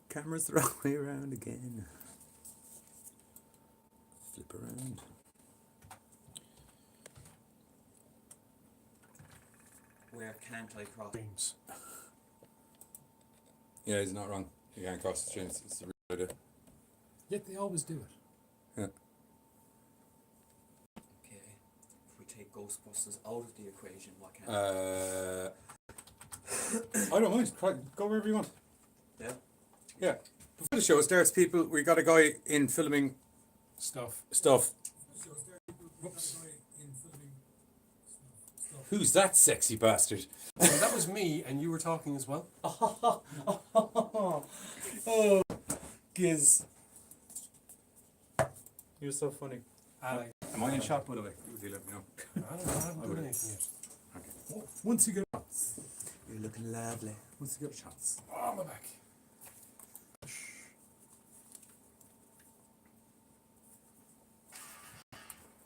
Camera's the wrong way around again. Flip around. Where can't I cross streams? Yeah, he's not wrong. You can't cross the streams. It's the real idea. Yet they always do it. Yeah. Okay. If we take Ghostbusters out of the equation, what can I don't mind. Go wherever you want. Yeah? Yeah. Before the show starts, people, we got a guy in filming Stuff. Whoops. Who's that sexy bastard? So that was me, and you were talking as well. Oh, Giz. You're so funny. Am Am I in shot, by the way? You let me know. I haven't done anything yet. Okay. Once you get shots. You're looking lovely. Once you get shots. Oh, my back.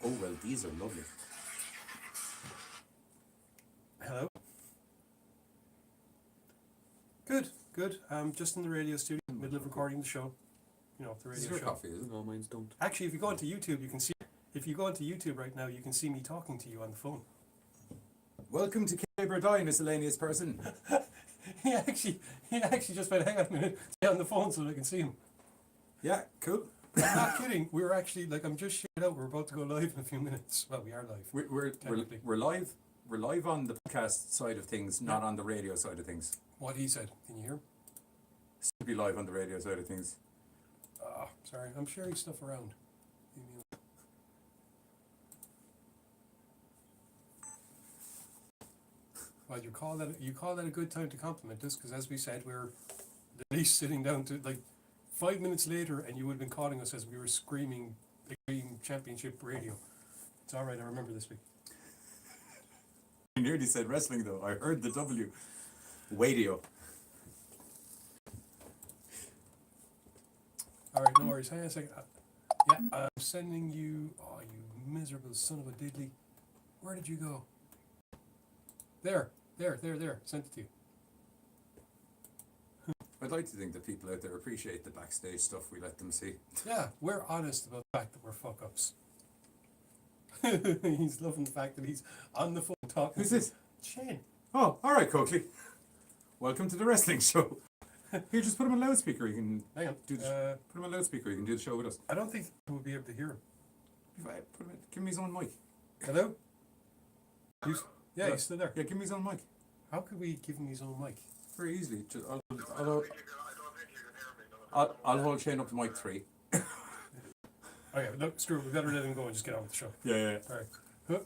Oh, well, these are lovely. Hello. Good. Just in the radio studio, middle of recording the show. You know, the radio This is your show. coffee, isn't it? No, mine's don't. Actually, if you go onto YouTube, you can see. If you go onto YouTube right now, you can see me talking to you on the phone. Welcome to Kayfabe OrDie, miscellaneous person. he actually just went, hang on a minute, stay on the phone so that I can see him. Yeah, cool. I'm not kidding. We were actually I'm just shit out. We're about to go live in a few minutes. Well, we are live. We're live. We're live on the podcast side of things, not on the radio side of things. What he said. Can you hear him? Still be live on the radio side of things. Sorry, I'm sharing stuff around. Well, you call that a good time to compliment us, because as we said, we're at least sitting down to 5 minutes later, and you would have been calling us as we were screaming Extreme Championship Radio. It's all right. I remember this week. I nearly said wrestling though. I heard the W. Radio. All right, no worries. Hang on a second. I'm sending you. Oh, you miserable son of a diddly! Where did you go? There. Sent it to you. I'd like to think that people out there appreciate the backstage stuff we let them see. Yeah, we're honest about the fact that we're fuck ups. He's loving the fact that he's on the phone talking. Who's this? Shane. Oh, all right, Coakley. Welcome to the wrestling show. Here, just put him on loudspeaker. You can Hang on. put him on loudspeaker. You can do the show with us. I don't think we will be able to hear him. If I put him give me his own mic. Hello? He's still there. Yeah, give me his own mic. How could we give him his own mic? Very easily. Just, I'll hold Shane up to mic 3. Okay, look, screw it. We better let him go and just get on with the show. Yeah. All right. Huh.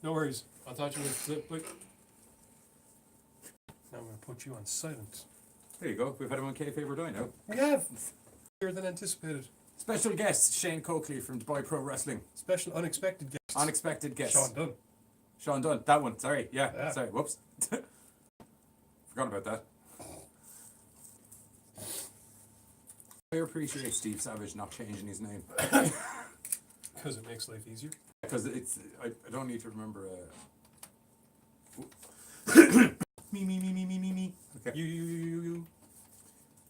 No worries. I thought you would like. Now I'm going to put you on silent. There you go. We've had him on Kayfabe OrDie now. We have. Earlier than anticipated. Special guest, Shane Coakley from Dubai Pro Wrestling. Special unexpected guest. Unexpected guest. Sean Dunn. That one. Sorry. Yeah. Sorry. Whoops. Forgot about that. I appreciate Steve Savage not changing his name. Because it makes life easier. Because it's I don't need to remember. Me. Okay. You.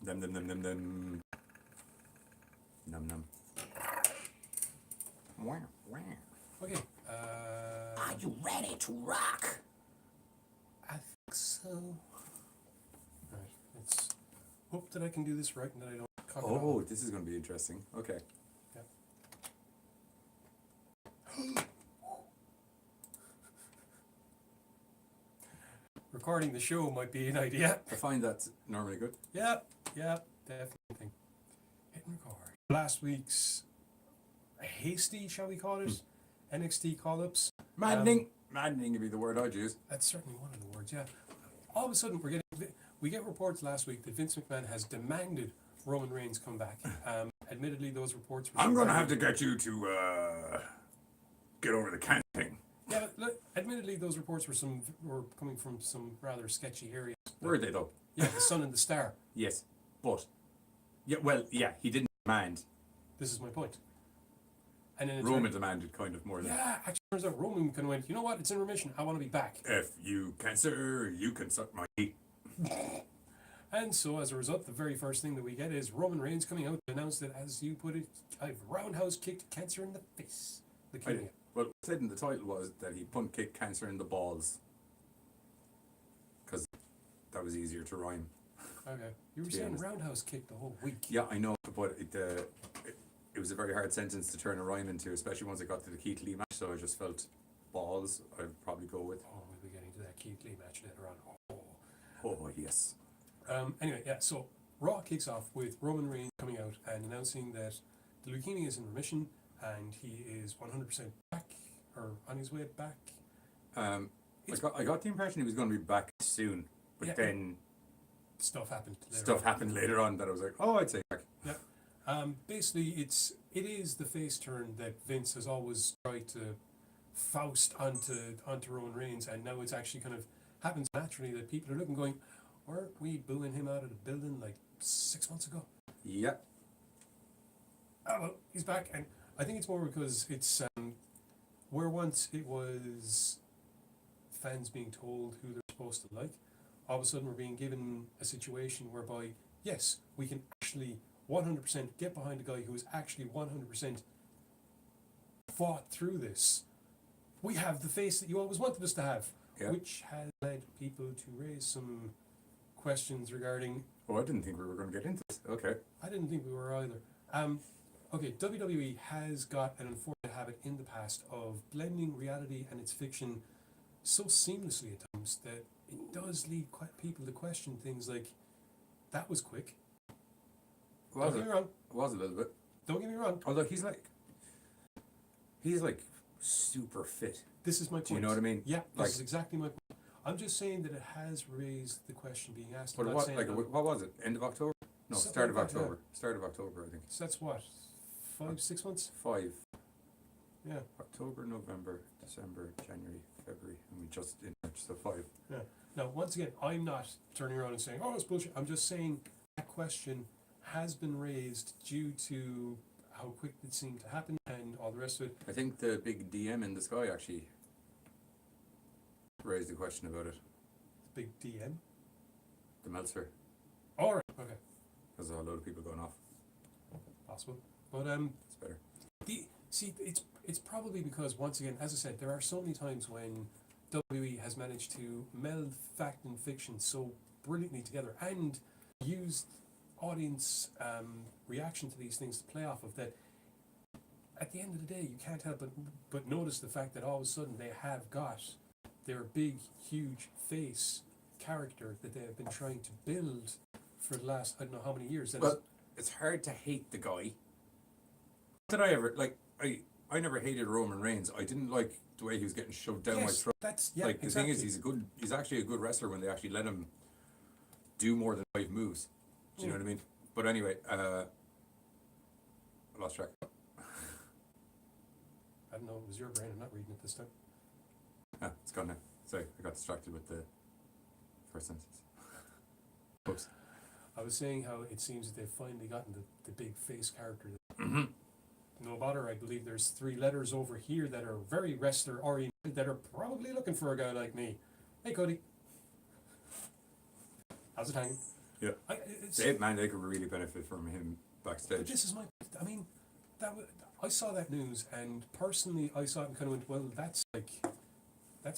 Num. Num. Wow. Okay. Are you ready to rock? I think so. Right. Let's hope that I can do this right and that I don't cock it Oh, up. this is going to be interesting. Okay. Recording the show might be an idea. I find that's normally good. Yeah, definitely. Hit and record. Last week's hasty, shall we call it? NXT call-ups. Maddening would be the word I'd use. That's certainly one of the words, yeah. All of a sudden, we get reports last week that Vince McMahon has demanded Roman Reigns come back. Admittedly, those reports were... I'm going to have to get you to get over the can thing. Yeah, look, admittedly, those reports were coming from some rather sketchy areas. Were they, though? Yeah, the Sun and the Star. Yes, but... he didn't demand. This is my point. And then Roman demanded kind of more than. yeah, actually turns out Roman kind of went, you know what, it's in remission, I want to be back. If you cancer, you can suck my teeth. And so as a result, the very first thing that we get is Roman Reigns coming out to announce that, as you put it, I've roundhouse kicked cancer in the face. The king. Well, what said in the title was that he punt kicked cancer in the balls. Because that was easier to rhyme. Okay. You were saying roundhouse kick the whole week. Yeah, I know, but it was a very hard sentence to turn a rhyme into, especially once it got to the Keith Lee match, so I just felt balls I'd probably go with. Oh, we'll be getting to that Keith Lee match later on. Oh, yes. Anyway, yeah, so Raw kicks off with Roman Reigns coming out and announcing that the leukemia is in remission and he is 100% back, or on his way back. I got the impression he was going to be back soon, but then stuff happened later on that I was like, oh, I'd say back. Yeah. Basically, it is the face turn that Vince has always tried to Faust onto Roman Reigns, and now it's actually kind of happens naturally that people are looking going, weren't we booing him out of the building like 6 months ago? Yeah. Oh well, he's back, and I think it's more because it's where once it was fans being told who they're supposed to like, all of a sudden we're being given a situation whereby yes, we can actually 100% get behind a guy who has actually 100% fought through this. We have the face that you always wanted us to have, which has led people to raise some questions regarding. Oh, I didn't think we were going to get into this. Okay. I didn't think we were either. Okay, WWE has got an unfortunate habit in the past of blending reality and its fiction so seamlessly at times that it does lead people to question things like, that was quick. Don't get me wrong. It was a little bit. Don't get me wrong. Although he's like super fit. This is my point. Do you know what I mean? Yeah, this is exactly my point. I'm just saying that it has raised the question being asked. But what was it? End of October? No, start of October. Start of October, I think. So that's what? 5-6 months? 5. Yeah. October, November, December, January, February, and we just in March, so 5. Yeah. Now, once again, I'm not turning around and saying, oh, it's bullshit. I'm just saying that question has been raised due to how quick it seemed to happen and all the rest of it. I think the big DM in the sky actually raised a question about it. Big DM? The Meltzer. All right. Okay. There's a load of people going off. Possible. But it's better. It's probably because, once again, as I said, there are so many times when WWE has managed to meld fact and fiction so brilliantly together and use audience reaction to these things to play off of that. At the end of the day, you can't help but notice the fact that all of a sudden they have got their big, huge face character that they have been trying to build for the last, I don't know how many years. It's hard to hate the guy. Did I ever, I never hated Roman Reigns. I didn't like the way he was getting shoved down my throat. The thing is, he's actually a good wrestler when they actually let him do more than 5 moves. Do you know what I mean? But anyway, I lost track. I don't know, it was your brain, I'm not reading it this time. It's gone now. Sorry, I got distracted with the first sentence. Oops. I was saying how it seems that they've finally gotten the big face character. Mm-hmm. No bother, I believe there's 3 letters over here that are very wrestler oriented that are probably looking for a guy like me. Hey Cody. How's it hanging? Yeah. They could really benefit from him backstage. But this is I saw that news, and personally I saw it and kind of went, well, that's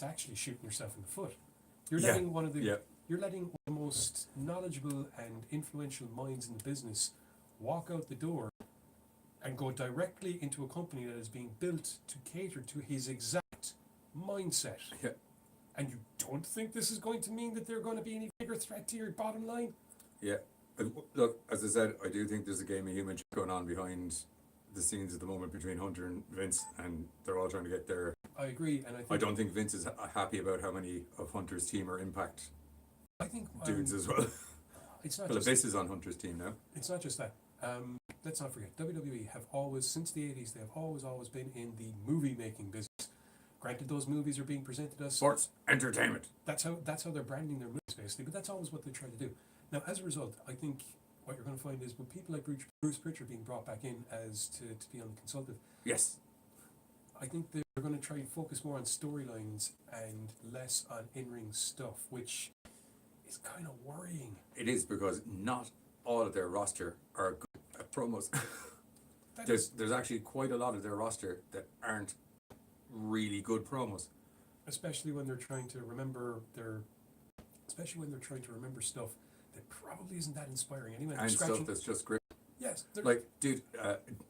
actually shooting yourself in the foot. You're letting you're letting one of the most knowledgeable and influential minds in the business walk out the door and go directly into a company that is being built to cater to his exact mindset. Yeah. And you don't think this is going to mean that they're going to be any bigger threat to your bottom line? Yeah. Look, as I said, I do think there's a game of human going on behind the scenes at the moment between Hunter and Vince, and they're all trying to get their... I agree, and I don't think Vince is happy about how many of Hunter's team are Impact dudes as well. It's not Philip Bliss is on Hunter's team now. It's not just that. Let's not forget, WWE have always, since the 80s, they have always been in the movie-making business. Granted, those movies are being presented as... Sports entertainment. That's how they're branding their movies, basically, but that's always what they try to do. Now, as a result, I think what you're going to find is with people like Bruce Pritchard being brought back in as to be on the consultative. Yes. I think they're going to try and focus more on storylines and less on in-ring stuff, which is kind of worrying. It is, because not all of their roster are good at promos. There's actually quite a lot of their roster that aren't really good promos. Especially when they're trying to remember stuff that probably isn't that inspiring anyway. And stuff that's just great. Yes. Like, dude,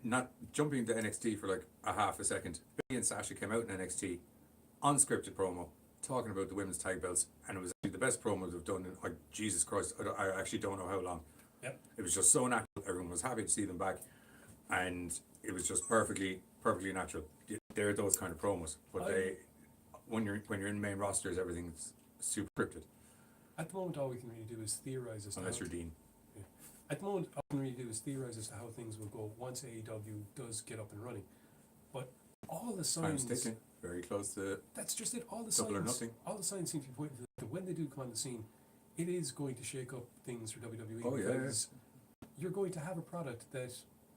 not jumping to NXT for like a half a second. Becky and Sasha came out in NXT, unscripted promo, talking about the women's tag belts, and it was actually the best promo they've done in, like, Jesus Christ, I actually don't know how long. Yep. It was just so natural. Everyone was happy to see them back, and it was just perfectly natural. They're those kind of promos, but when you're in main rosters, everything's super scripted. At the moment, all we can really do is theorize as to Unless you're Dean. At the moment, all we can really do is theorize as to how things will go once AEW does get up and running. But all the signs... Time's ticking. Very close to... That's just it. All the double or signs... nothing. All the signs seem to be pointing to that when they do come on the scene, it is going to shake up things for WWE. Oh, yeah. Because you're going to have a product that,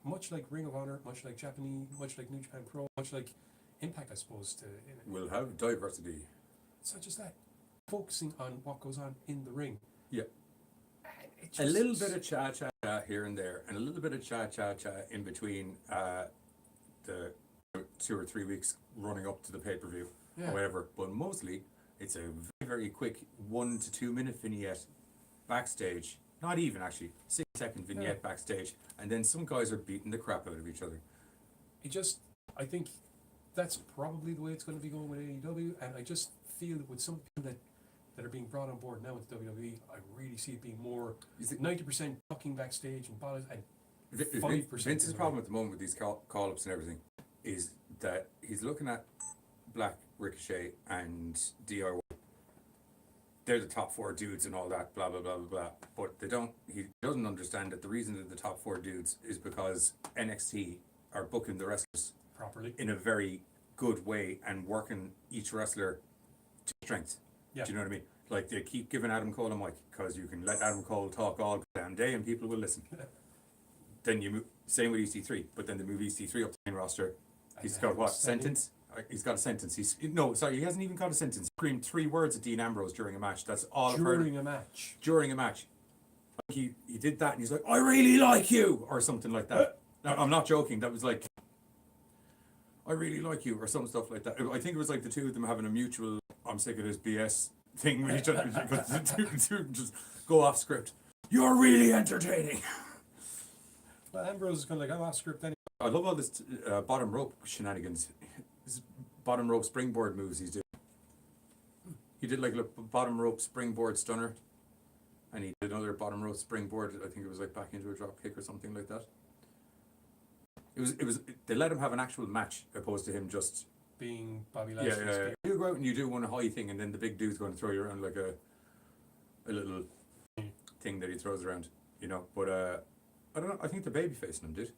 much like Ring of Honor, much like Japanese, much like New Japan Pro, much like Impact, I suppose, Will have diversity. it's not just that. Focusing on what goes on in the ring. Yeah. It A just- little bit of cha-cha-cha here and there, and a little bit of cha-cha-cha in between the 2 or 3 weeks running up to the pay-per-view, Yeah. or whatever. But mostly, it's a very, very quick 1 to 2 minute vignette backstage. Not even, actually. 6-second vignette backstage. And then some guys are beating the crap out of each other. I think that's probably the way it's going to be going with AEW, and I just feel that with some people that are being brought on board now with WWE, I really see it being more 90% talking backstage and bottles, and 5% Vince's problem at the moment with these call-ups and everything is that he's looking at Black, Ricochet, and DIY. They're the top 4 dudes and all that, blah, blah, blah, blah, blah. But he doesn't understand that the reason they're the top 4 dudes is because NXT are booking the wrestlers properly. in a very good way and working each wrestler to strength. Yeah. Do you know what I mean? Like, they keep giving Adam Cole a mic because you can let Adam Cole talk all damn day and people will listen. Then you move, same with EC3, but then they move EC3 up to the main roster. He's got what, sentence? He's got a sentence. He hasn't even got a sentence. He screamed 3 words at Dean Ambrose during a match. That's all I've heard. During a match. During a match. Like he did that and he's like, I really like you, or something like that. No, I'm not joking. That was like, I really like you, or some stuff like that. I think it was like the two of them having a mutual, I'm sick of this BS thing with each other, because the two just go off script. You're really entertaining. Well, Ambrose is kind of like, I'm off script anyway. I love all this bottom rope shenanigans. This bottom rope springboard moves he's doing. He did like a bottom rope springboard stunner, and he did another bottom rope springboard. I think it was like back into a drop kick or something like that. It was. They let him have an actual match opposed to him just Being Bobby yeah. Lashley's You go out and you do one high thing, and then the big dude's going to throw you around like a little thing that he throws around, you know. But I don't know. I think they're baby facing him, dude.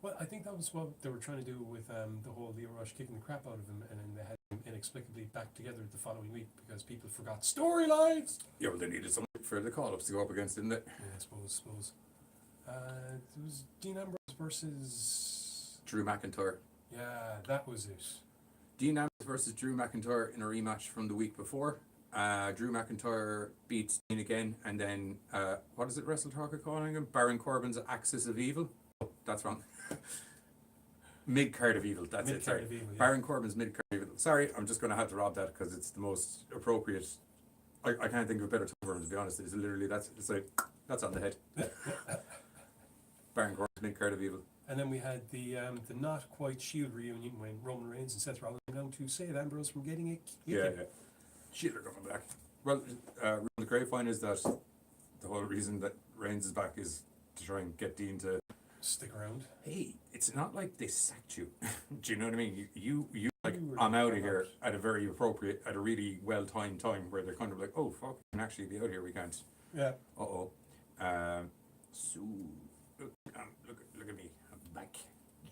Well, I think that was what they were trying to do with the whole Leo Rush kicking the crap out of him, and then they had him inexplicably back together the following week because people forgot storylines. Yeah, well, they needed something for the call-ups to go up against, didn't they? Yeah, I suppose. It was Dean Ambrose versus... Drew McIntyre. Yeah, that was it. Dean Ambrose versus Drew McIntyre in a rematch from the week before. Drew McIntyre beats Dean again, and then what is it Wrestle Talker calling him? Baron Corbin's Axis of Evil. Oh, that's wrong. Mid-card of Evil. That's it. Sorry. Of Evil, yeah. Baron Corbin's Mid-card of Evil. Sorry, I'm just going to have to rob that because it's the most appropriate. I can't think of a better term for him, to be honest. It's literally that's on the head. Baron Corbin's Mid-card of Evil. And then we had the not quite Shield reunion when Roman Reigns and Seth Rollins came down to save Ambrose from getting it. Yeah. Shield are coming back. Well, the grapevine is that the whole reason that Reigns is back is to try and get Dean to stick around. Hey, it's not like they sacked you. Do you know what I mean? You like, You were I'm out of out. here at a very appropriate, at a really well-timed time where they're kind of like, oh, fuck, we can actually be out here, we can't. Yeah. Uh-oh. So, look at me, I'm back.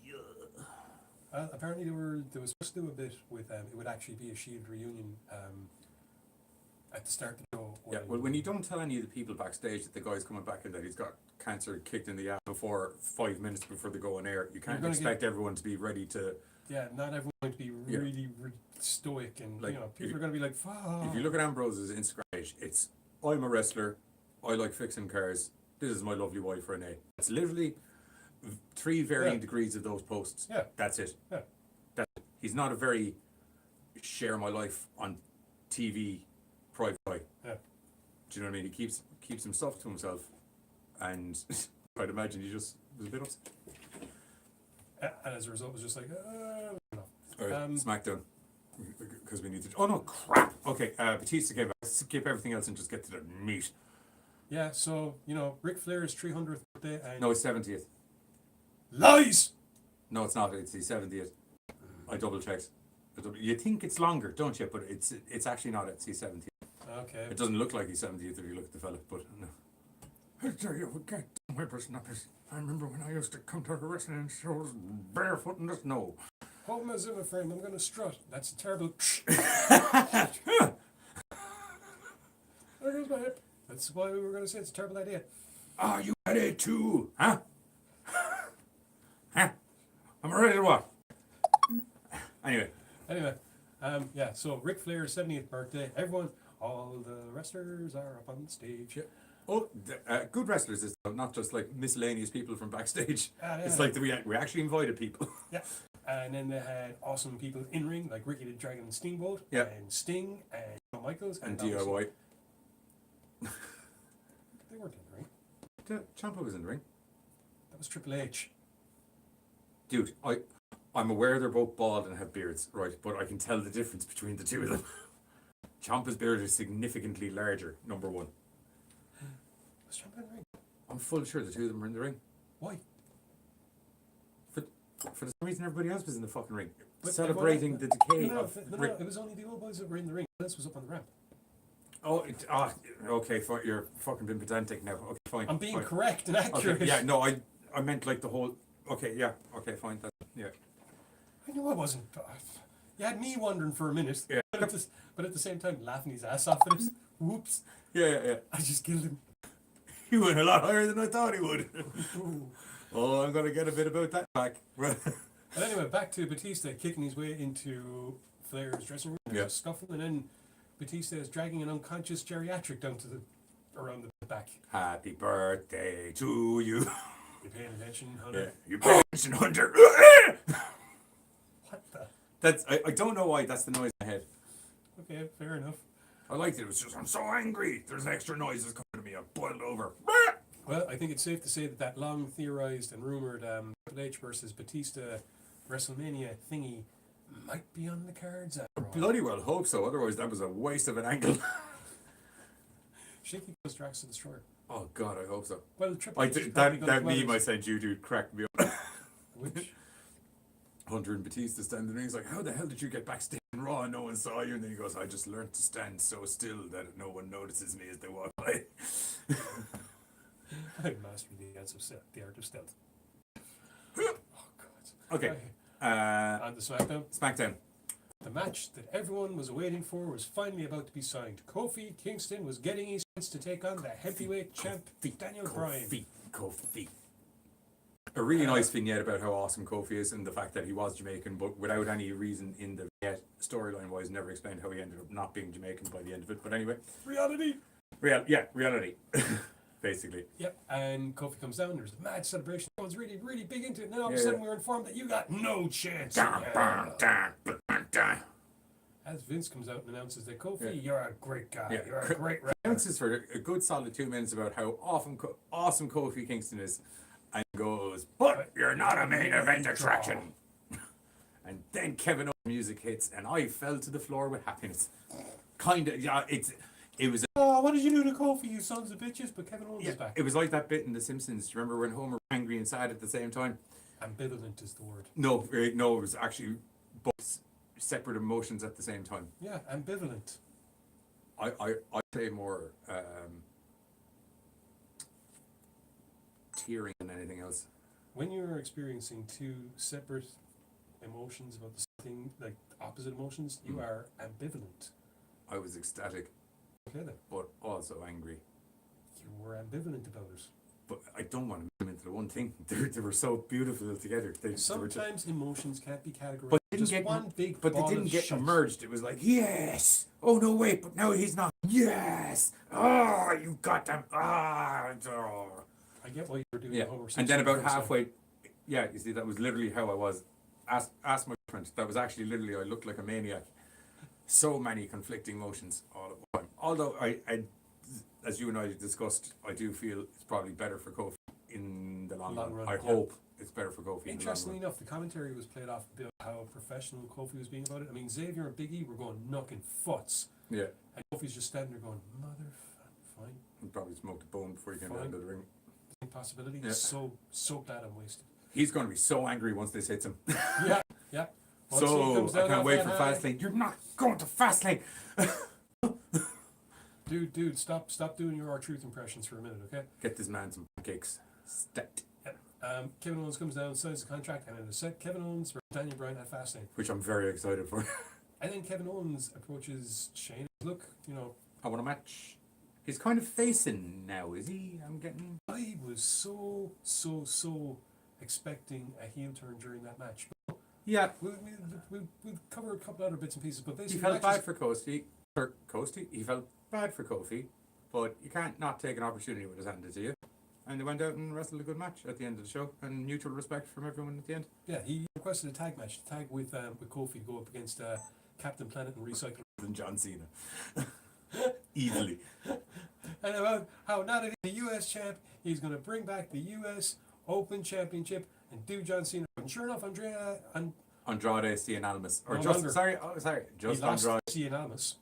Yeah. Apparently they were supposed to do a bit with it would actually be a Shield reunion at the start of the show. Yeah, well, when you don't tell any of the people backstage that the guy's coming back and that he's got cancer kicked in the ass before 5 minutes before they go on air, you can't expect everyone to be ready to not everyone's going to be really stoic, and Like, people are going to be like, fuck. If you look at Ambrose's Instagram page, it's I'm a wrestler, I like fixing cars, this is my lovely wife Renee. It's literally 3 varying degrees of those posts. Yeah. That's it. Yeah. He's not a very share my life on TV private guy. Yeah. Do you know what I mean? He keeps himself to himself, and I'd imagine he just was a bit upset. And as a result, was just like, no. Alright, SmackDown. Because we need to. Oh no, crap! Okay, Batista came back. Skip everything else and just get to the meat. Yeah, so, Ric Flair's 300th birthday. And No, it's 70th. Lies! No, it's not. It's the 70th. I double checked. You think it's longer, don't you? But it's actually not. It's the 70th. Okay. It doesn't look like he's 70th if you look at the fella, but no. I tell you, forget whippersnappers. I remember when I used to come to the wrestling shows barefoot in the snow. Hold my Zimmer frame, I'm going to strut. That's a terrible. There goes my hip. That's why we were going to say it's a terrible idea. Are you ready to? Huh? Huh? I'm ready to what? Anyway. So Ric Flair's 70th birthday. All the wrestlers are up on the stage. Yeah. Oh, good wrestlers is not just like miscellaneous people from backstage. It's like we actually invited people. Yeah. And then they had awesome people in ring, like Ricky the Dragon and Steamboat, Yeah. and Sting, and Shawn Michaels, And obviously- DIY. They weren't in the ring. Ciampa was in the ring. That was Triple H. Dude, I'm aware they're both bald and have beards, right? But I can tell the difference between the two of them. Ciampa's beard is significantly larger, number one. Was Ciampa in the ring? I'm full sure the two of them were in the ring. Why? For the same reason everybody else was in the fucking ring. But Celebrating the decay No, of it was only the old boys that were in the ring. This was up on the ramp. Okay, fine, you're fucking being pedantic now. Okay, fine. I'm being fine. correct and accurate. Okay, yeah, no, I meant like the whole. Okay, yeah, okay, fine. Yeah. I knew I wasn't. You had me wondering for a minute. Yeah. But at the same time, laughing his ass off at it. Whoops. Yeah. I just killed him. He went a lot higher than I thought he would. Oh, I'm gonna get a bit about that back. But anyway, back to Batista kicking his way into Flair's dressing room. There's Yeah. a scuffle, and then Batista is dragging an unconscious geriatric down to around the back. Happy birthday to you. You paying attention, Hunter? Yeah. You patient hunter. What the? That's I don't know why that's the noise in my head. Okay, fair enough. I liked it. It was just I'm so angry. There's extra noises coming to me. I boiled over. Well, I think it's safe to say that long theorized and rumored Triple H versus Batista WrestleMania thingy might be on the cards after all. Bloody well hope so. Otherwise, that was a waste of an angle. Shaky goes Drax to the Destroyer. Oh God, I hope so. Well, Triple H is probably That gonna meme dwell I his- sent you, dude, cracked me up. Which? Hunter and Batista standing there. He's like, "How the hell did you get backstage in Raw and no one saw you?" And then he goes, "I just learned to stand so still that no one notices me as they walk by." I mastered the art of stealth. Oh God. Okay. On the SmackDown. SmackDown. The match that everyone was waiting for was finally about to be signed. Kofi Kingston was getting his chance to take on the heavyweight champ Daniel Bryan. Kofi. A really nice vignette about how awesome Kofi is and the fact that he was Jamaican, but without any reason in the vignette, storyline-wise, never explained how he ended up not being Jamaican by the end of it. But anyway. Reality. Reality. Basically. Yep, and Kofi comes down, there's a mad celebration, everyone's really, really big into it, and then all of a sudden we're informed that you got no chance. As Vince comes out and announces that Kofi, you're a great guy, you're a great wrestler. Announces for a good solid 2 minutes about how awesome Kofi Kingston is, and goes, "But you're not a main event attraction." And then Kevin Owens' music hits, and I fell to the floor with happiness. It was. Oh, what did you do to Kofi, you sons of bitches? But Kevin Owens is back. It was like that bit in The Simpsons. Do you remember when Homer was angry and sad at the same time? Ambivalent is the word. No, it was actually both separate emotions at the same time. Yeah, ambivalent. I say more tearing than anything else. When you're experiencing two separate emotions about the same thing, like opposite emotions, you are ambivalent. I was ecstatic, Okay then. but also angry. You were ambivalent about it. but I don't want to make them into the one thing. They were so beautiful together. They were Sometimes emotions can't be categorized. But they didn't just get one big but they ball didn't of get shite. merged. It was like, yes. Oh no, wait, but no, he's not. Yes. Oh, you got them. Oh. I get why you were doing Yeah. Homer And Simpson then about voice there. halfway, yeah, you see, that was literally how I was. Ask my friend. That was actually literally, I looked like a maniac. So many conflicting emotions all at one time. Although I as you and I discussed, I do feel it's probably better for Kofi in the long run. I hope it's better for Kofi in the long Interestingly run. enough, the commentary was played off a bit of how professional Kofi was being about it. I mean, Xavier and Big E were going knocking futs. Yeah. And Kofi's just standing there going, fine. He probably smoked a bone before he came down to the ring. Possibility. Yeah. So glad I'm wasted. He's going to be so angry once this hits him. Yeah. Once he So comes I down can't off wait that for high- Fastlane. You're not going to Fastlane. Dude, stop doing your R-Truth impressions for a minute, okay? Get this man some pancakes. Stat. Kevin Owens comes down, signs the contract, and in a set, Kevin Owens or Daniel Bryan at Fastlane. Which I'm very excited for. And then Kevin Owens approaches Shane. Look, I want a match. He's kind of facing now, is he? I'm getting... I was so expecting a heel turn during that match. Yeah. We'll cover a couple other bits and pieces, but basically... He felt bad for Kofi. He felt bad for Kofi. But you can't not take an opportunity when it's handed to you. And they went out and wrestled a good match at the end of the show. And mutual respect from everyone at the end. Yeah, he requested a tag match. Tag with Kofi, go up against Captain Planet and Recycle. Than John Cena. Easily. And about how now that he's the US champ, he's going to bring back the US Open Championship and do John Cena. And sure enough, Andrade Cien-Almas. Or No just... longer. Sorry. Just Andrade. Cien-Almas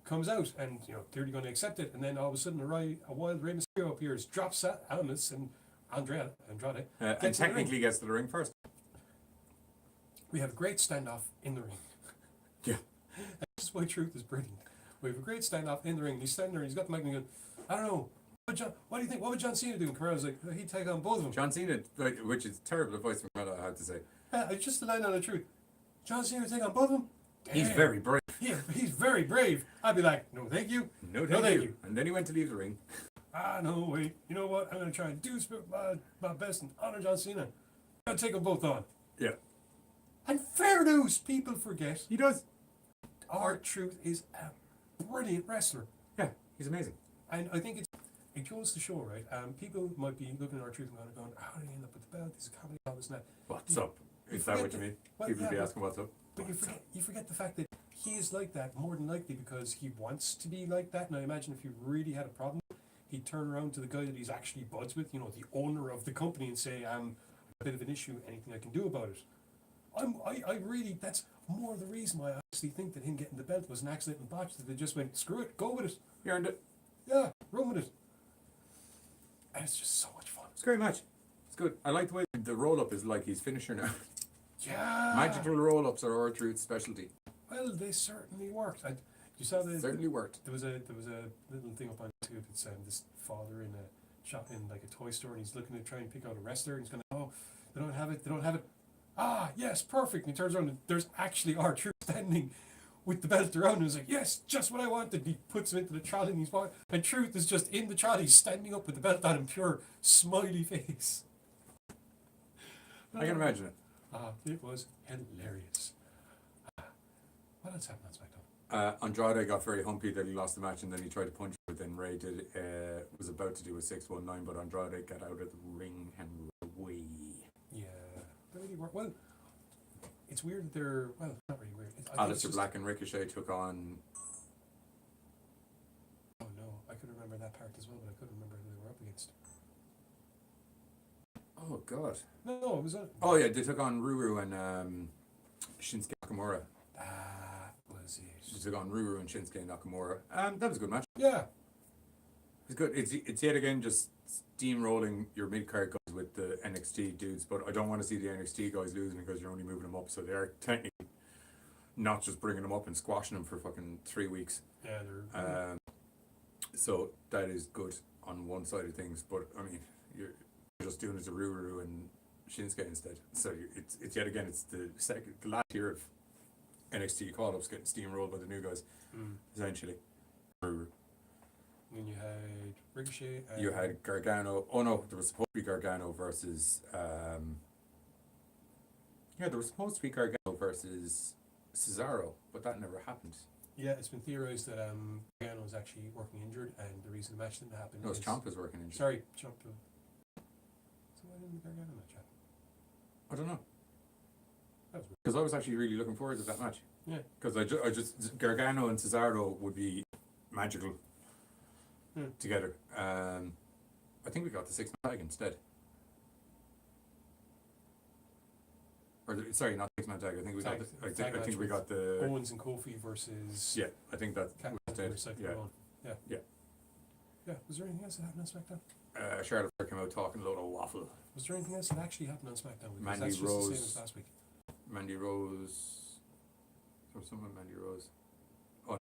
comes out and clearly going to accept it, and then all of a sudden a wild Rey Mysterio appears, drops Almas and Andrade And technically gets to the ring first. We have a great standoff in the ring. Yeah. That's just why Truth is brilliant. We have a great standoff in the ring. He's standing there, he's got the mic and he goes, I don't know, what do you think? What would John Cena do? And Carmella's like, he'd take on both of them. John Cena, which is terrible advice from Carmella, I have to say. Just the line on the Truth. John Cena would take on both of them? He's Damn. very brave. He's very brave. I'd be like, no thank you. No, thank you. And then he went to leave the ring. No, wait. You know what? I'm going to try and do my best and honor John Cena. I'm going to take them both on. Yeah. And fair news, people forget. He does. R-Truth is a brilliant wrestler. Yeah, he's amazing. And I think it goes to show, right? People might be looking at R-Truth and going, how did he end up with the belt? He's a comedy, all this and that. What's up? Is that what you mean? People be asking what's up. But you forget the fact that he is like that more than likely because he wants to be like that. And I imagine if he really had a problem, he'd turn around to the guy that he's actually buds with, the owner of the company, and say, I'm a bit of an issue, anything I can do about it. I really, that's more the reason why I actually think that him getting the belt was an accident and botch, that they just went, screw it, go with it. You earned it. Yeah, run with it. And it's just so much fun. It's a great match. It's good. I like the way the roll-up is like his finisher now. Yeah. Magical roll-ups are R-Truth's specialty. Well, they certainly worked. You saw Certainly worked. There was a little thing up on YouTube. It's this father in a shop in like a toy store, and he's looking to try and pick out a wrestler, and he's going, oh, they don't have it. Ah, yes, perfect. And he turns around, and there's actually R-Truth standing with the belt around him. He's like, yes, just what I wanted. He puts him into the trolley, and he's walking, and Truth is just in the trolley, standing up with the belt on him, pure smiley face. I can imagine it. It was hilarious. What else happened on SmackDown? Andrade got very humpy that he lost the match, and then he tried to punch, but then Ray was about to do a 619, but Andrade got out of the ring and away. Yeah, that really worked. Well, it's weird that they're, well, not really weird. Aleister Black and Ricochet took on... Oh no, I could remember that part as well, but I couldn't remember who they were up against. Oh god. No, it was Oh yeah, they took on Ruru and Shinsuke Nakamura. That was it. They took on Ruru and Shinsuke Nakamura. That was a good match. Yeah. It's good. It's yet again just steamrolling your mid-card guys with the NXT dudes, but I don't want to see the NXT guys losing because you're only moving them up, so they're technically not just bringing them up and squashing them for fucking 3 weeks. Yeah, they're... So that is good on one side of things, but I mean, you're just doing it to Ruru and Shinsuke instead. So it's yet again, it's the last year of NXT call-ups getting steamrolled by the new guys, essentially. Ruru. And then you had Ricochet. And You had Gargano. Oh no, there was supposed to be Gargano versus. Yeah, there was supposed to be Gargano versus Cesaro, but that never happened. Yeah, it's been theorized that Gargano is actually working injured, and the reason the match didn't happen No, is Ciampa's working injured. Sorry, Ciampa. So why didn't the Gargano match happen? I don't know. That was weird. Because I was actually really looking forward to that match. Yeah. Because I just Gargano and Cesaro would be magical together. I think we got the 6-man tag instead. Sorry, not 6-man tag. I think we got the. I think we got the. Owens and Kofi versus. Yeah, I think that Cat was dead. yeah. Yeah. Yeah. Yeah. Was there anything else that happened on SmackDown? Charlotte Flair came out talking a load of waffle. Was there anything else that actually happened on SmackDown? Because Mandy that's just Rose. the same as last week. Mandy Rose. There was someone Mandy Rose. Oh.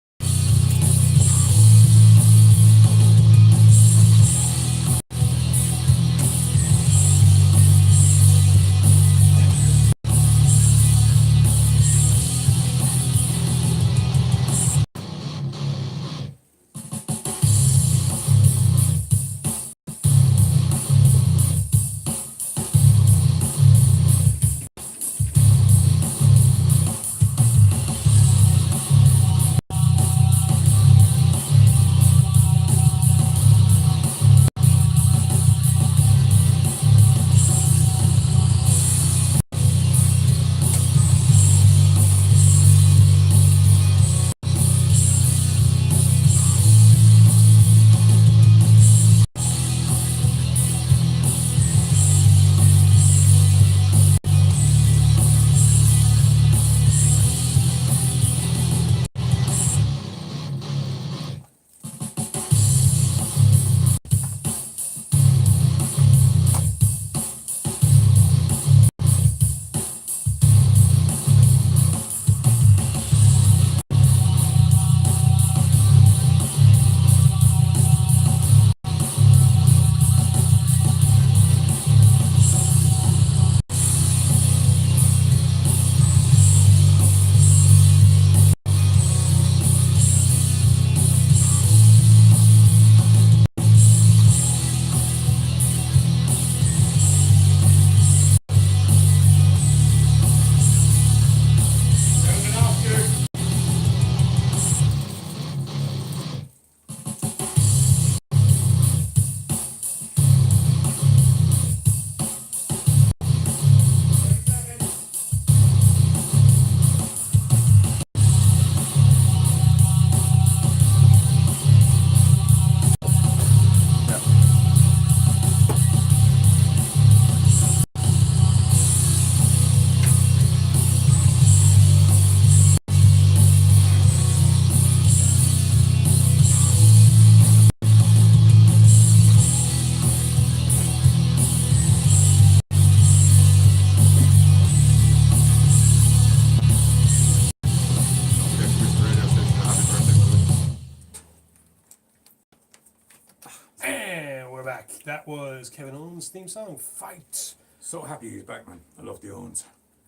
And we're back. That was Kevin Owens' theme song, Fight. So happy he's back, man. I love the Owens.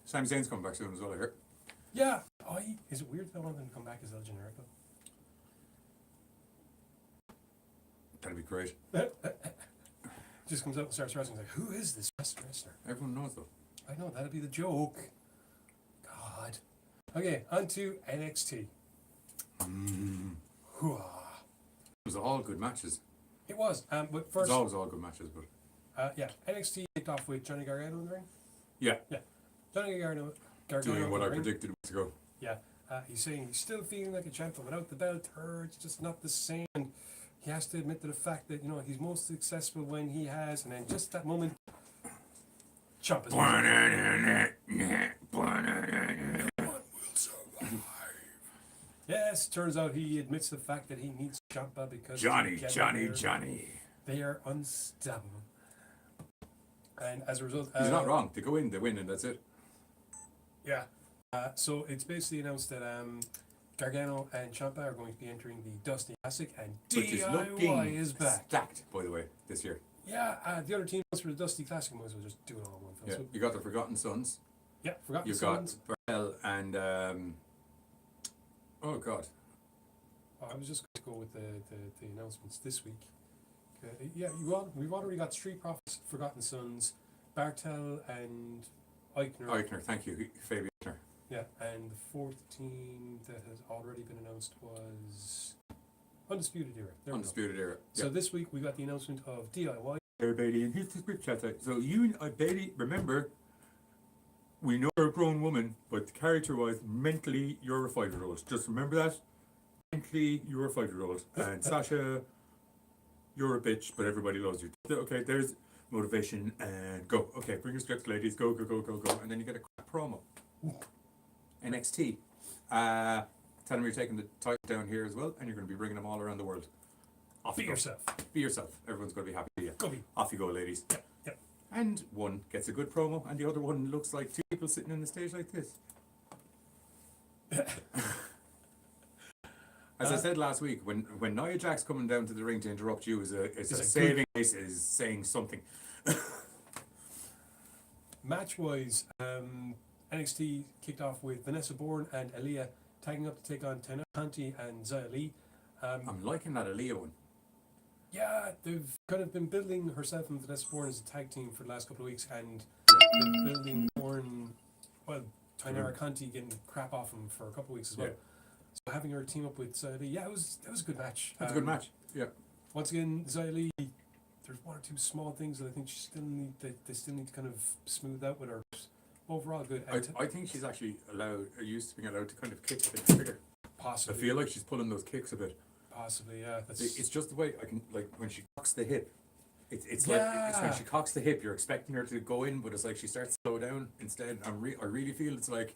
Sami Zayn's coming back soon as well, I hear. Yeah. Is it weird that I want them to come back as El Generico? That'd be great. Just comes out and starts wrestling. Like, who is this wrestler? Everyone knows though. I know, that'd be the joke. God. Okay, on to NXT. Hooah. It was all good matches. It was, but It was first, always all good matches, but yeah, NXT kicked off with Johnny Gargano in the ring. yeah, Johnny Gargano doing what in I the ring. predicted weeks ago. Yeah, he's saying he's still feeling like a champion without the belt. It's just not the same. And he has to admit to the fact that he's most successful when he has, and then just that moment, Ciampa's Yes, turns out he admits the fact that he needs Ciampa because Johnny. They are unstoppable. And as a result, He's not wrong. They go in, they win, and that's it. Yeah. So it's basically announced that Gargano and Ciampa are going to be entering the Dusty Classic, and Which is DIY looking is back. stacked, by the way, this year. Yeah, the other team for the Dusty Classic might as well just do it all in one fell Yeah, swoop. you got the Forgotten Sons. Yeah, Forgotten You've Sons. got Burrell and oh god, I was just going to go with the announcements this week. We've already got Street Profits, Forgotten Sons, Bartel and Eichner. Eichner, thank you, Kayfabe Eichner. Yeah, and the fourth team that has already been announced was Undisputed Era. There we go. Undisputed Era. So Yeah. this week we got the announcement of DIY. There, Bailey, and here's the script chat out. So you, Bailey, remember, we know you're a grown woman, but character-wise, mentally, you're a 5-year-old. Just remember that. Mentally, you're a 5-year-old. And Sasha, you're a bitch, but everybody loves you. Okay, there's motivation, and go. Okay, bring your scripts, ladies. Go, go, go, go, go. And then you get a crap promo. NXT. Tell them you're taking the title down here as well, and you're going to be bringing them all around the world. Off Be you go. yourself. Be yourself. Everyone's going to be happy with you. Go be. Off you go, ladies. Yep, yep. And one gets a good promo, and the other one looks like two people sitting on the stage like this. As I said last week, when Nia Jax coming down to the ring to interrupt you is a saving grace, is saying something. Match-wise, NXT kicked off with Vanessa Bourne and Aaliyah tagging up to take on Tana Conti and Xia Li. I'm liking that Aaliyah one. Yeah, they've kind of been building herself and Vanessa Bourne as a tag team for the last couple of weeks, and been building Bourne, well, Tainara Conti getting crap off him for a couple of weeks as well. Yeah. So having her team up with Xia Li, yeah, that was a good match. That's a good match. Yeah. Once again, Xia Li, there's one or two small things that I think they still need to kind of smooth out with her. Overall, good. I think she's actually used to being allowed to kind of kick a bit bigger. Possibly. I feel like she's pulling those kicks a bit. Possibly, yeah. It's just the way I can, like, when she cocks the hip. It's Yeah. like, it's when she cocks the hip, you're expecting her to go in, but it's like she starts to slow down instead. I really feel it's like,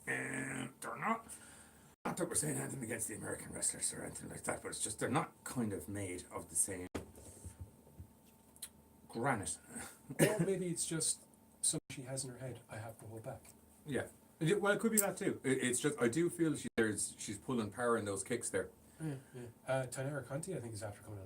they're not that we're saying anything against the American wrestlers or anything like that, but it's just they're not kind of made of the same granite. Or maybe it's just something she has in her head. I have to hold back. Yeah. Well, it could be that too. It's just, I do feel she's pulling power in those kicks there. Yeah. Tainara Conti, I think, is after coming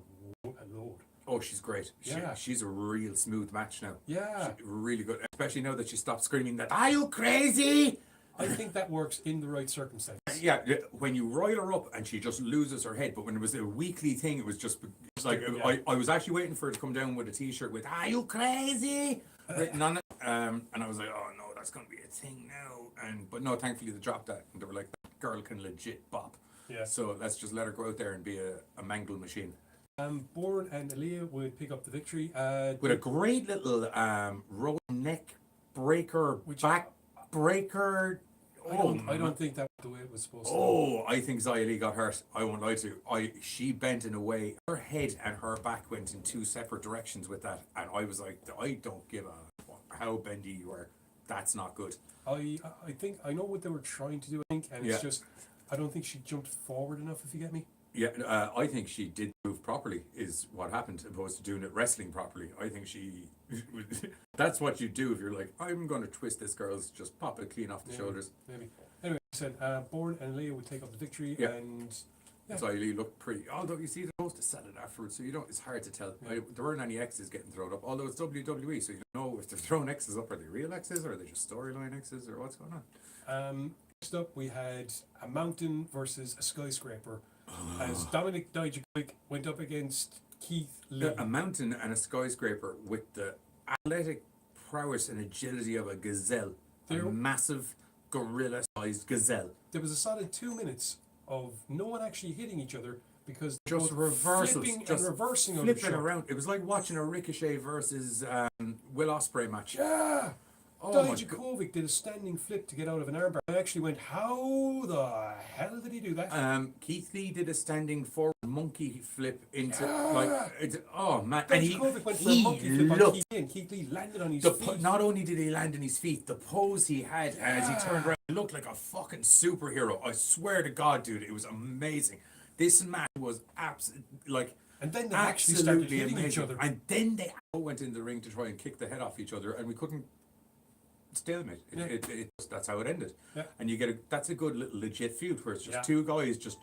on a load. Oh, she's great. Yeah. She's a real smooth match now. Yeah. Really good, especially now that she stopped screaming that, "Are you crazy?" I think that works in the right circumstances. Yeah, when you rile her up and she just loses her head, but when it was a weekly thing, it was just like, Yeah. I was actually waiting for her to come down with a t-shirt with "Are you crazy?" written on it, and I was like, oh no, that's going to be a thing now. But no, thankfully they dropped that, and they were like, that girl can legit bop. Yeah. So let's just let her go out there and be a mangle machine. Bourne and Aaliyah would pick up the victory. With a great little roll neck breaker, back breaker. I don't think that was the way it was supposed to. Oh, I think Xia Li got hurt. I won't lie to you. She bent in a way. Her head and her back went in two separate directions with that, and I was like, I don't give a how bendy you are. That's not good. I think I know what they were trying to do. I think, and it's just I don't think she jumped forward enough. If you get me. Yeah, I think she did move properly, is what happened, opposed to doing it wrestling properly. I think she... that's what you do if you're like, I'm going to twist this girl's, just pop it clean off the shoulders. Maybe. Anyway, I said Bourne and Aaliyah would take up the victory, and... Xia Li looked pretty... Although, you see, they're supposed to sell it afterwards, so you don't... It's hard to tell. Yeah. There weren't any X's getting thrown up, although it's WWE, so you don't know if they're throwing X's up. Are they real X's, or are they just storyline X's, or what's going on? Next up, we had a mountain versus a skyscraper. As Dominic Dijakovic went up against Keith Lee. A mountain and a skyscraper with the athletic prowess and agility of a gazelle. A massive gorilla-sized gazelle. There was a solid 2 minutes of no one actually hitting each other because they Just both reversals, flipping just and reversing on flipping around. It was like watching a Ricochet versus Will Ospreay match. Yeah. Oh my God. Dijakovic did a standing flip to get out of an armbar. I actually went, how the hell did he do that? Keith Lee did a standing forward monkey flip into oh man, and Dijakovic went for a monkey flip on Keith Lee, and Keith Lee landed on his feet. Not only did he land on his feet, the pose he had as he turned around, he looked like a fucking superhero. I swear to God, dude, it was amazing. This match was absolutely and then they actually started hitting amazing. each other. And then they all went in the ring to try and kick the head off each other, and we couldn't stalemate. That's how it ended. Yeah. And you get that's a good little legit feud where it's just two guys just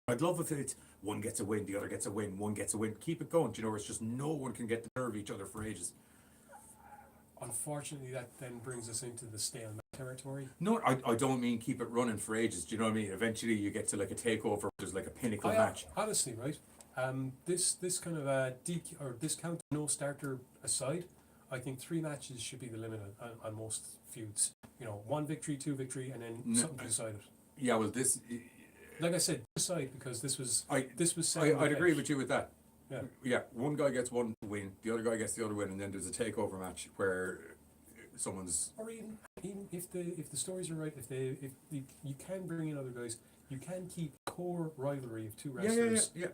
I'd love if it's one gets a win, the other gets a win, one gets a win. Keep it going, you know, where it's just no one can get the nerve of each other for ages. unfortunately, that then brings us into the stalemate territory. No, I don't mean keep it running for ages. Do you know what I mean? Eventually, you get to like a takeover. There's like a pinnacle match. Honestly, right? This kind of DQ or discount no starter aside, I think 3 matches should be the limit on most feuds. You know, 1 victory, 2 victory, and then something to decide it. Yeah, well, this. Like I said, decide because this was. I'd agree with you with that. Yeah. Yeah, one guy gets one win, the other guy gets the other win, and then there's a takeover match where someone's. Or even if the stories are right, if you can bring in other guys, you can keep core rivalry of 2 wrestlers. Yeah.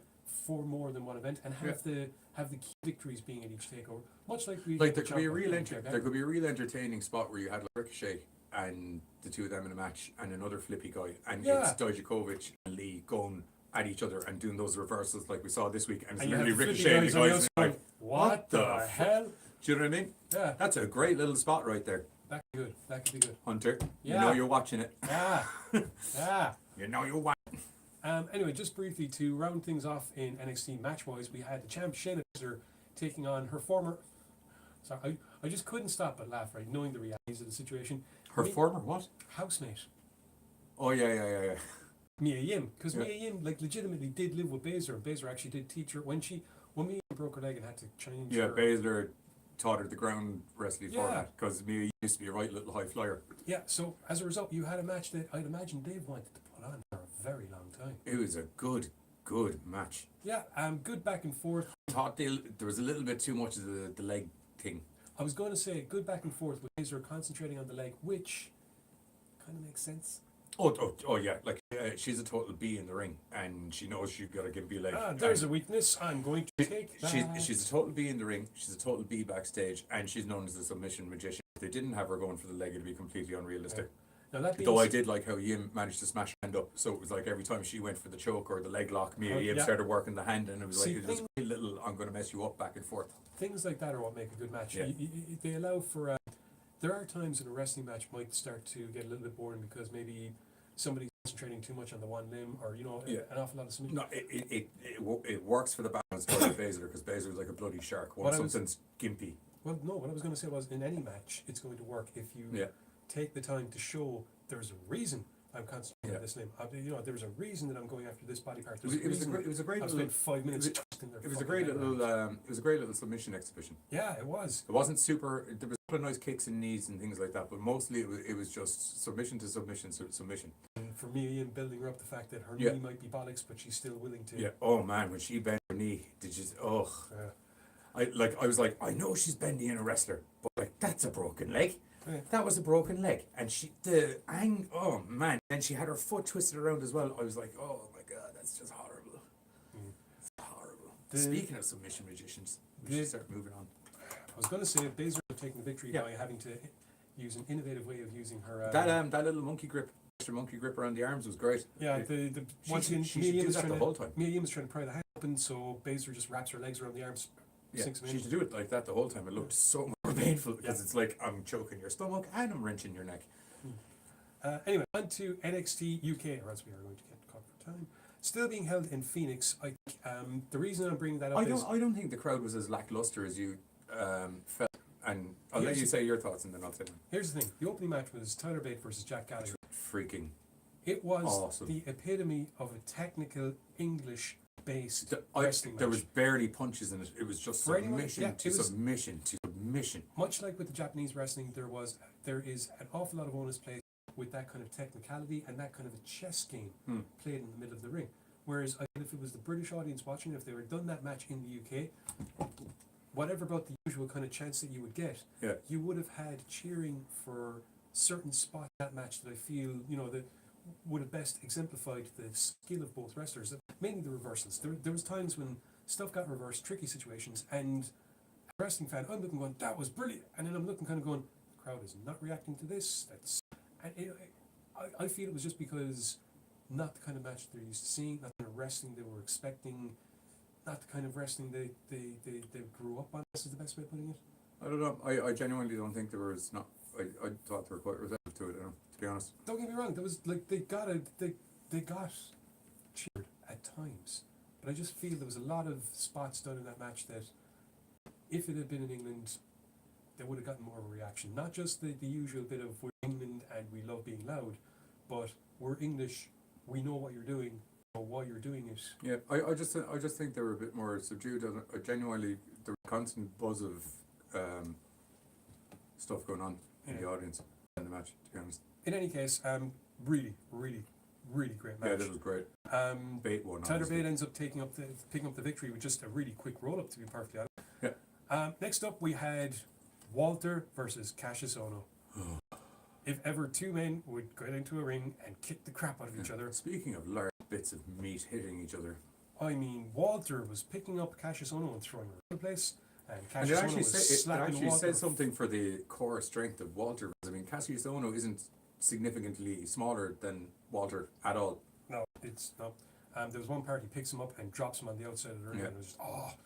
For more than one event, and have the key victories being at each takeover, much like we Like there could be a real entertaining spot where you had like Ricochet and the 2 of them in a match, and another flippy guy, and it's Dijakovic and Lee going at each other and doing those reversals like we saw this week, and it's literally Ricochet and the guys like, what the hell? Do you know what I mean? Yeah, that's a great little spot right there. That could be good. That could be good. Hunter, yeah. You know you're watching it. Yeah, yeah. You know you're watching. Anyway, just briefly to round things off in NXT match-wise, we had the champ Shayna Baszler taking on her former. Sorry, I just couldn't stop but laugh, right, knowing the realities of the situation. Her former what? Housemate. Oh yeah. Mia Yim, because Mia Yim like legitimately did live with Baszler, and Baszler actually did teach her when Mia Yim broke her leg and had to change. Yeah, her. Baszler taught her the ground wrestling format because Mia Yim used to be a right little high flyer. Yeah, so as a result, you had a match that I'd imagine Dave wanted to put on for a very long time. It was a good match. Yeah, good back and forth. Thought there was a little bit too much of the leg thing. I was going to say good back and forth with Baszler concentrating on the leg, which kind of makes sense. Oh yeah, like she's a total B in the ring, and she knows she's got to give B a leg. There's a weakness. I'm going to take that. She's a total B in the ring. She's a total B backstage, and she's known as the submission magician. If they didn't have her going for the leg, it'd be completely unrealistic. Now that Though I did like how Yim managed to smash her hand up, so it was like every time she went for the choke or the leg lock, Yim started working the hand, and it was it was a little I'm going to mess you up back and forth. Things like that are what make a good match. Yeah. They allow for. There are times in a wrestling match might start to get a little bit boring because maybe somebody's concentrating too much on the one limb, or an awful lot of submission. No, it works for the balance for Baszler because Baszler's like a bloody shark. Once something's gimpy. Well, no, what I was going to say was in any match, it's going to work if you take the time to show there's a reason I'm concentrating on this limb. There's a reason that I'm going after this body part. It was a great. I've spent 5 minutes. It was a great little submission exhibition. Yeah, it was. It wasn't super. There was a couple of nice kicks and knees and things like that, but mostly it was just submission to submission to submission. And for me, Ian, building her up the fact that her knee might be bollocks, but she's still willing to. Yeah. Oh man, when she bent her knee, did you? Oh. Yeah. I was like, I know she's bending in a wrestler, but like that's a broken leg. Yeah. That was a broken leg, and oh man, and she had her foot twisted around as well. I was like, oh my god, that's just horrible. It's horrible. Speaking of submission magicians, we should start moving on. I was going to say Baszler taking the victory by having to use an innovative way of using her. That little monkey grip around the arms was great. Yeah, she should do that the whole time. Mia Yim was trying to pry the hand open, so Baszler just wraps her legs around the arms. Yeah, she should do it like that the whole time. It looked so more painful because it's like I'm choking your stomach and I'm wrenching your neck. Anyway, on to NXT UK, or else we are going to get caught for time. Still being held in Phoenix. I think the reason I'm bringing that up is I don't think the crowd was as lackluster as you felt, and I'll let you say your thoughts and then I'll say mine. Here's the thing: the opening match was Tyler Bate versus Jack Gallagher. Freaking! It was awesome. The epitome of a technical English. There was barely punches in it. It was just submission to submission. Much like with the Japanese wrestling, there is an awful lot of onus played with that kind of technicality and that kind of a chess game played in the middle of the ring. Whereas if it was the British audience watching, if they were done that match in the UK, whatever about the usual kind of chance that you would get, you would have had cheering for certain spots in that match that I feel that would have best exemplified the skill of both wrestlers, mainly the reversals. There was times when stuff got reversed, tricky situations, and as a wrestling fan, I'm looking going, that was brilliant, and then I'm looking kind of going, the crowd is not reacting to this. I feel it was just because not the kind of match they're used to seeing, not the kind of wrestling they were expecting, not the kind of wrestling they grew up on. This is the best way of putting it. I don't know. I genuinely don't think there was not. I thought they were quite receptive to it. To be honest. Don't get me wrong. There was like they got cheered at times, but I just feel there was a lot of spots done in that match that, if it had been in England, they would have gotten more of a reaction. Not just the usual bit of we're England and we love being loud, but we're English, we know what you're doing, or why you're doing it. Yeah, I just think they were a bit more subdued. Genuinely, there was a constant buzz of stuff going on in the audience in the match, to be honest. In any case, really, really, really great match. Yeah, that was great. Bate won. Tyler obviously. Bate ends up picking up the victory with just a really quick roll up, to be perfectly honest. Yeah. Next up, we had Walter versus Cassius Ohno. If ever two men would go into a ring and kick the crap out of each other. Speaking of large bits of meat hitting each other, I mean, Walter was picking up Cassius Ohno and throwing him around the place, and and Cassius Ohno was it slapping actually Walter. says something for the core strength of Walter. I mean, Cassius Ohno isn't significantly smaller than Walter at all. No, it's not. There was one part he picks him up and drops him on the outside of the ring, and it was just,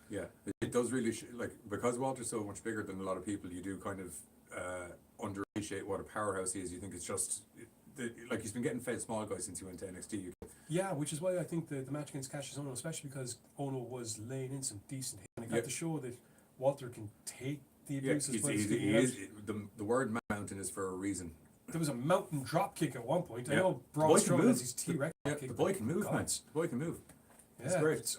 Yeah, it does really like, because Walter's so much bigger than a lot of people. You do kind of underappreciate what a powerhouse he is. You think it's just like he's been getting fed small guys since he went to NXT. Yeah, which is why I think the match against Cassius Ohno, especially because Ohno was laying in some decent hits, and it got to show that Walter can take the abuse as well as he is. The word mountain is for a reason. There was a mountain drop kick at one point. I Yeah. know The Braun boy can Strowman move. has his T-Rex Yeah, kick. the boy can move, God. man. The boy can move. Yeah, It's great. it's,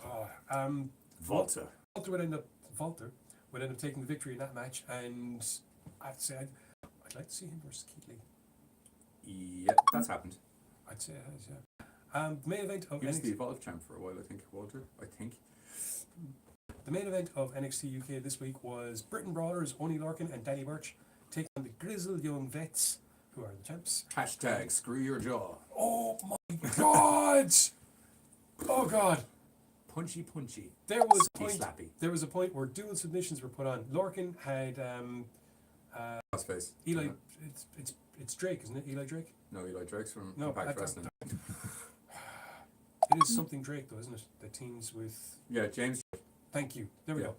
Volta. Walter would end up taking the victory in that match, and I'd say I'd like to see him versus Keith Lee. Yeah, that's happened. I'd say it has, yeah. The main event of He was the NXT, Evolve champ for a while, I think, Walter. I think. the main event of NXT UK this week was Britain Brawlers, Oney Lorcan and Danny Burch taking on the grizzled young vets, who are the champs. Hashtag screw your jaw. Oh my God! Oh God! Punchy punchy. There was a Slappy point. slappy. There was a point where dual submissions were put on. Lorcan had Cross face. Eli. isn't It's Drake, isn't it? Eli Drake. it? No, Eli Drake's from No, Impact Wrestling. It is something Drake, though, isn't it? That teams with. Yeah, James. Thank you. There we Yeah. go.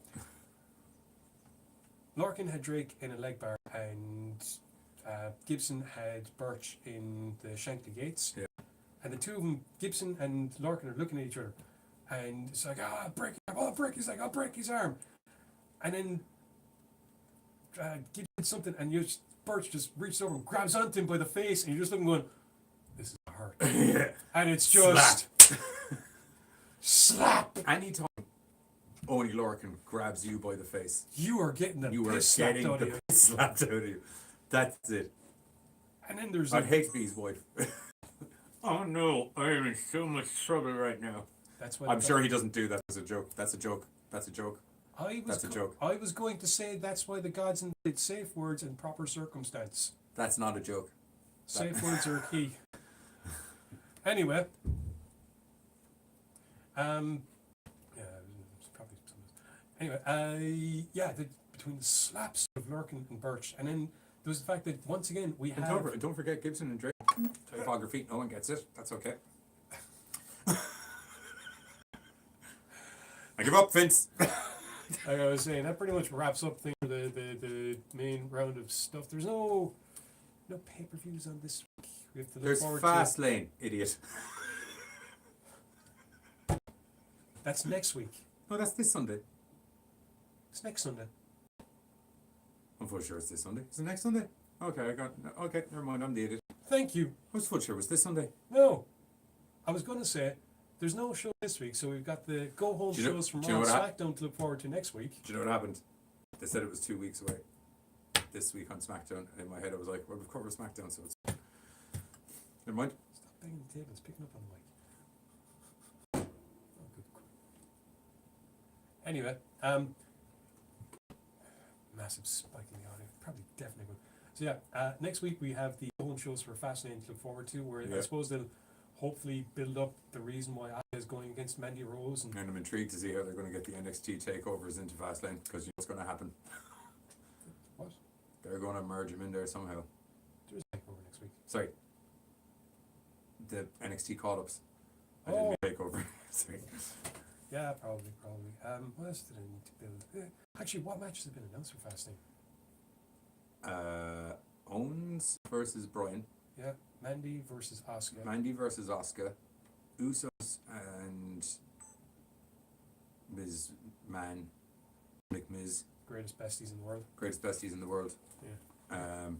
Lorcan had Drake in a leg bar, and Gibson had Birch in the Shankly Gates. Yeah. And the two of them, Gibson and Lorcan, are looking at each other, and it's like, I'll break his arm. And then Gibson did something, and Birch just reaches over and grabs onto him by the face, and you're just looking going, this is hurt. Yeah. And it's just slap. Anytime Oney Lorcan grabs you by the face, You are getting the you are piss slapped getting out of the you. piss slapped out of you. That's it. And then there's I'd hate to be his wife. Oh no, I'm in so much trouble right now. that's what I'm sure he doesn't do that as a joke. That's a joke. That's a joke. That's a joke. I was going to say that's why the gods invented safe words in proper circumstance. That's not a joke. Safe words are key. Anyway, yeah, it's probably something. Anyway, between the slaps of Lorcan and Birch, and then there was the fact that once again we And have. don't forget Gibson and Drake. Typography, no one gets it. That's okay. I give up, Vince. Like I was saying, that pretty much wraps up the main round of stuff. There's no pay-per-views on this week. We have to look There's forward Fast Lane, idiot. to. That's next week. No, that's this Sunday. It's next Sunday. I'm full sure it's this Sunday. Is it next Sunday? Okay, never mind, I'm the idiot. Thank you. I was full sure it was this Sunday. No, I was going to say there's no show this week, so we've got the go-home Do you know- shows from do you know Raw and what SmackDown to look forward to next week. Do you know what happened? They said it was 2 weeks away. This week on SmackDown. In my head I was like, well, we've covered SmackDown, so it's... Never mind. Stop banging the table. It's picking up on the mic. Oh, good. Anyway, massive spike in the audio. Probably definitely good. So yeah, next week we have the home shows for Fastlane to look forward to, where I suppose they'll hopefully build up the reason why Asuka is going against Mandy Rose. And I'm intrigued to see how they're going to get the NXT takeovers into Fastlane, because you know what's going to happen. what? They're going to merge them in there somehow. There is a takeover next week. Sorry. The NXT call-ups. I Oh. didn't mean takeover. Sorry. Yeah, probably. What else did I need to build? Actually, what matches have been announced for Fastlane? Owens versus Bryan. Yeah, Mandy versus Asuka. Mandy versus Asuka. Usos and Ms. McMiz greatest besties in the world. Greatest besties in the world. Yeah.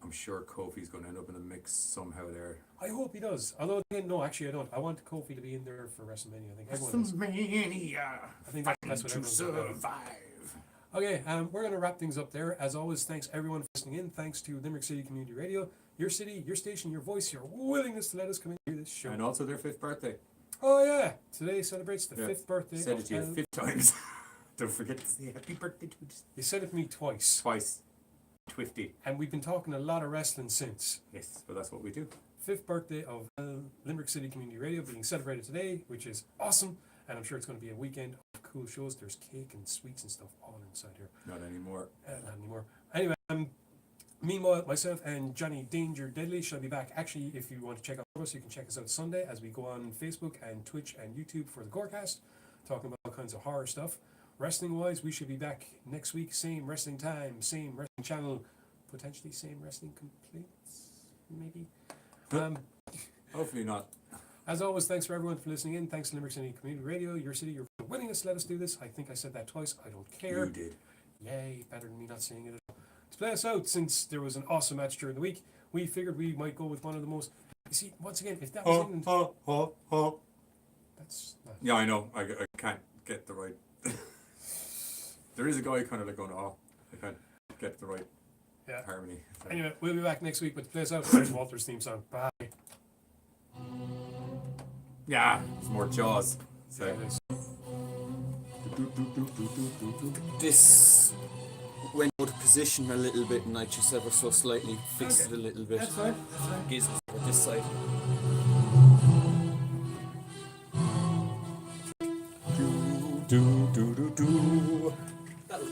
I'm sure Kofi's going to end up in the mix somehow there. I hope he does. Although, no, actually, I don't. I want Kofi to be in there for WrestleMania. I think everyone does. WrestleMania. I think that's what To everyone's about. survive. Okay, we're going to wrap things up there. As always, thanks everyone for listening in. Thanks to Limerick City Community Radio, your city, your station, your voice, your willingness to let us come in and do this show. And also their 5th birthday. Oh yeah, today celebrates the 5th birthday. Said it of to you L. 5 times. Don't forget to say happy birthday to us. You said it to me twice. Twice. 50. And we've been talking a lot of wrestling since. Yes, but that's what we do. 5th birthday of Limerick City Community Radio being celebrated today, which is awesome. And I'm sure it's going to be a weekend of cool shows. There's cake and sweets and stuff all inside here. Not anymore. Not anymore. Anyway, meanwhile, myself and Johnny Danger Deadly shall be back. Actually, if you want to check out us, you can check us out Sunday as we go on Facebook and Twitch and YouTube for the Gorecast, talking about all kinds of horror stuff. Wrestling wise, we should be back next week. Same wrestling time, same wrestling channel, potentially same wrestling complaints, maybe. Hopefully not. As always, thanks for everyone for listening in. Thanks to Limerick City Community Radio, your city, your willingness to let us do this. I think I said that twice. I don't care. You did. Yay, better than me not saying it at all. To play us out, since there was an awesome match during the week, we figured we might go with one of the most. You see, once again, if that was England, that's not. Yeah, I know. I can't get the right. There is a guy kind of like going, I can't get the right harmony. So. Anyway, we'll be back next week with Play Us Out. There's Walter's theme song. Bye. Yeah, it's more Jaws. So. Yeah, it is. This went out of position a little bit, and I just ever so slightly fixed it a little bit. That's fine. That's fine. Gives us this side. Do do do do do.